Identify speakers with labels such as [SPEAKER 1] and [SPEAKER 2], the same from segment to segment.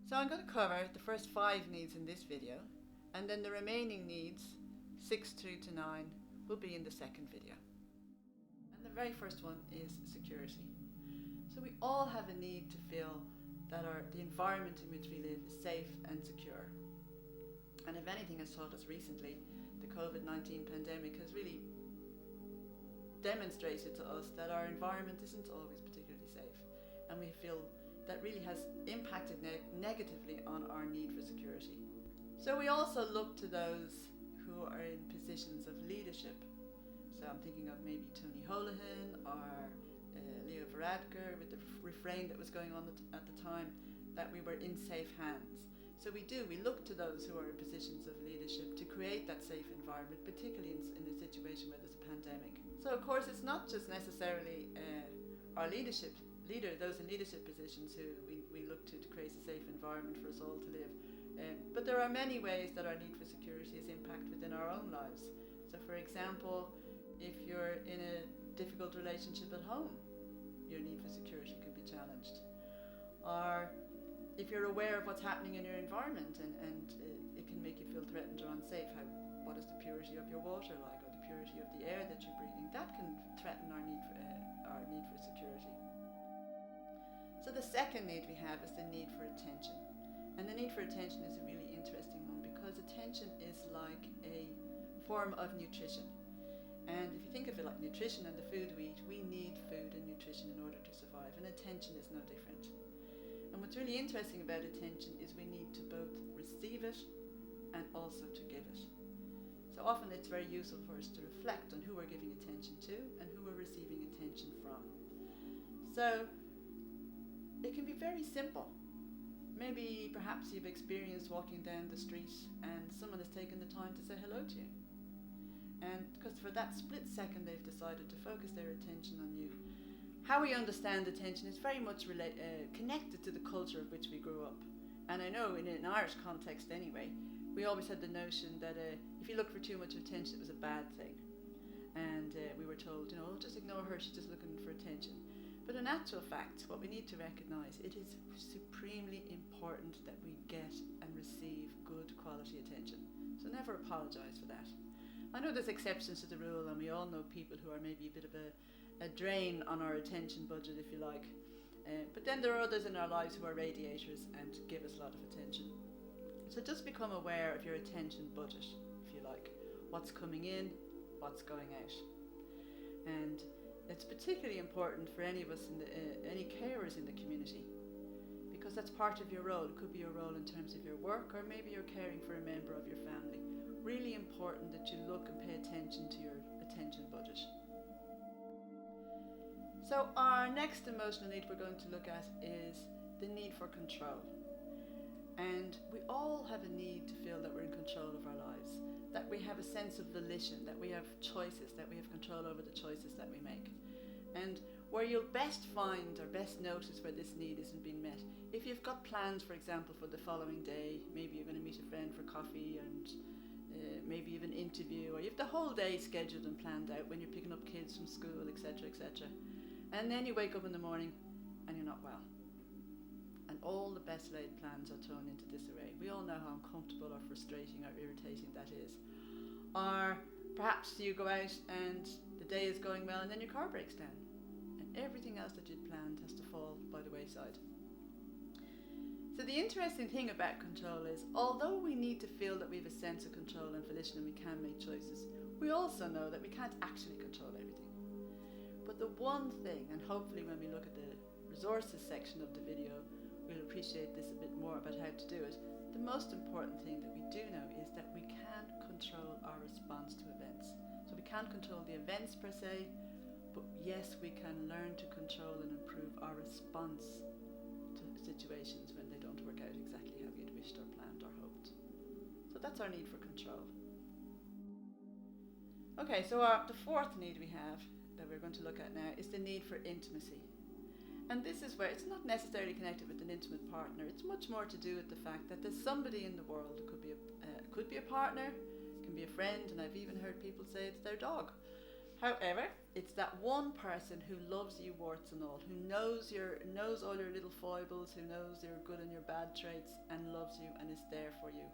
[SPEAKER 1] So I'm going to cover the first 5 needs in this video, and then the remaining needs, 6 through to 9, will be in the second video. And the very first one is security. So we all have a need to feel that the environment in which we live is safe and secure. And if anything has taught us recently, the COVID-19 pandemic has really demonstrated to us that our environment isn't always particularly safe, and we feel that really has impacted negatively on our need for security. So we also look to those who are in positions of leadership. So I'm thinking of maybe Tony Holohan or Leo Varadkar, with the refrain that was going on at the time, that we were in safe hands. So we look to those who are in positions of leadership to create that safe environment, particularly in a situation where there's a pandemic. So of course it's not just necessarily our leader, those in leadership positions who we look to create a safe environment for us all to live. But there are many ways that our need for security is impacted within our own lives. So for example, if you're in a difficult relationship at home, your need for security could be challenged. Or if you're aware of what's happening in your environment and it can make you feel threatened or unsafe, what is the purity of your water like, or the purity of the air that you're breathing, that can threaten our need for security. So the second need we have is the need for attention. And the need for attention is a really interesting one, because attention is like a form of nutrition. And if you think of it like nutrition and the food we eat, we need food and nutrition in order to survive, and attention is no different. And what's really interesting about attention is we need to both receive it and also to give it. So often it's very useful for us to reflect on who we're giving attention to and who we're receiving attention from. So it can be very simple. Maybe perhaps you've experienced walking down the street and someone has taken the time to say hello to you. And because for that split second they've decided to focus their attention on you. How we understand attention is very much connected to the culture of which we grew up. And I know in an Irish context anyway, we always had the notion that if you look for too much attention, it was a bad thing. And we were told, just ignore her, she's just looking for attention. But in actual fact, what we need to recognise, it is supremely important that we get and receive good quality attention. So never apologise for that. I know there's exceptions to the rule, and we all know people who are maybe a bit of a drain on our attention budget, if you like. But then there are others in our lives who are radiators and give us a lot of attention. So just become aware of your attention budget, if you like. What's coming in, what's going out. And it's particularly important for any of us, any carers in the community, because that's part of your role. It could be your role in terms of your work, or maybe you're caring for a member of your family. Really important that you look and pay attention to your attention budget. So our next emotional need we're going to look at is the need for control. And we all have a need to feel that we're in control of our lives, that we have a sense of volition, that we have choices, that we have control over the choices that we make. And where you'll best find or best notice where this need isn't being met, if you've got plans, for example, for the following day, maybe you're going to meet a friend for coffee and maybe you have an interview, or you have the whole day scheduled and planned out when you're picking up kids from school, etc., etc. And then you wake up in the morning and you're not well. And all the best laid plans are thrown into disarray. We all know how uncomfortable or frustrating or irritating that is. Or perhaps you go out and the day is going well and then your car breaks down and everything else that you'd planned has to fall by the wayside. So the interesting thing about control is, although we need to feel that we have a sense of control and volition and we can make choices, we also know that we can't actually control everything. But the one thing, and hopefully when we look at the resources section of the video, we'll appreciate this a bit more about how to do it. The most important thing that we do know is that we can control our response to events. So we can't control the events per se, but yes, we can learn to control and improve our response to situations when they don't work out exactly how we'd wished or planned or hoped. So that's our need for control. Okay, so the fourth need we have that we're going to look at now is the need for intimacy. And this is where it's not necessarily connected with an intimate partner. It's much more to do with the fact that there's somebody in the world. It could be a partner, it can be a friend, and I've even heard people say it's their dog. However, it's that one person who loves you warts and all, who knows all your little foibles, who knows your good and your bad traits, and loves you and is there for you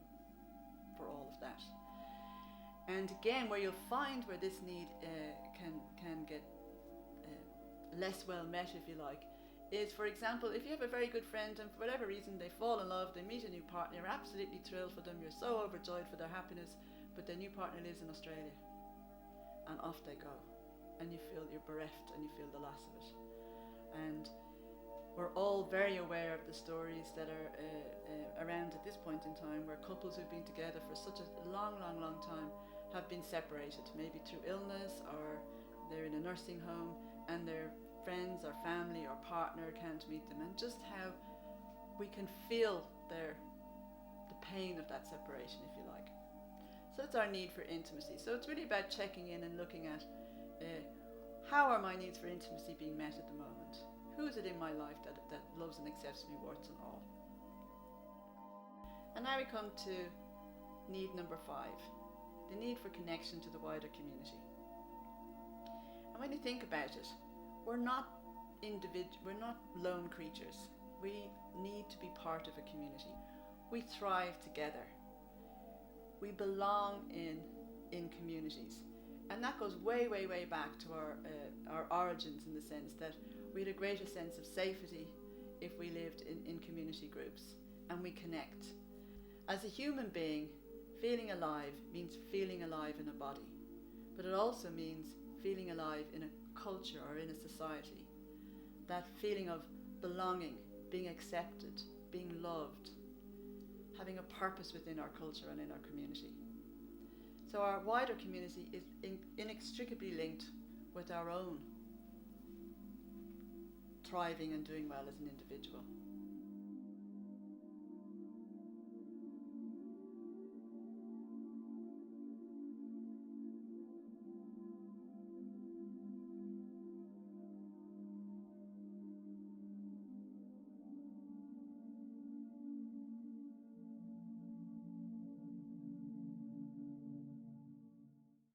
[SPEAKER 1] for all of that. And again, where you'll find where this need can get less well met, if you like, is, for example, if you have a very good friend and for whatever reason they fall in love, they meet a new partner, you're absolutely thrilled for them, you're so overjoyed for their happiness, but their new partner lives in Australia, and off they go, and you feel you're bereft and you feel the loss of it. And we're all very aware of the stories that are around at this point in time, where couples who've been together for such a long time have been separated, maybe through illness, or they're in a nursing home and their friends or family or partner can't meet them, and just how we can feel the pain of that separation, if you like. So it's our need for intimacy. So it's really about checking in and looking at how are my needs for intimacy being met at the moment? Who is it in my life that loves and accepts me warts and all? And now we come to need number 5, the need for connection to the wider community. And when you think about it, we're not lone creatures. We need to be part of a community. We thrive together. We belong in communities. And that goes way back to our origins, in the sense that we had a greater sense of safety if we lived in community groups and we connect. As a human being, feeling alive means feeling alive in a body, but it also means feeling alive in a culture or in a society. That feeling of belonging, being accepted, being loved, having a purpose within our culture and in our community. So our wider community is inextricably linked with our own thriving and doing well as an individual.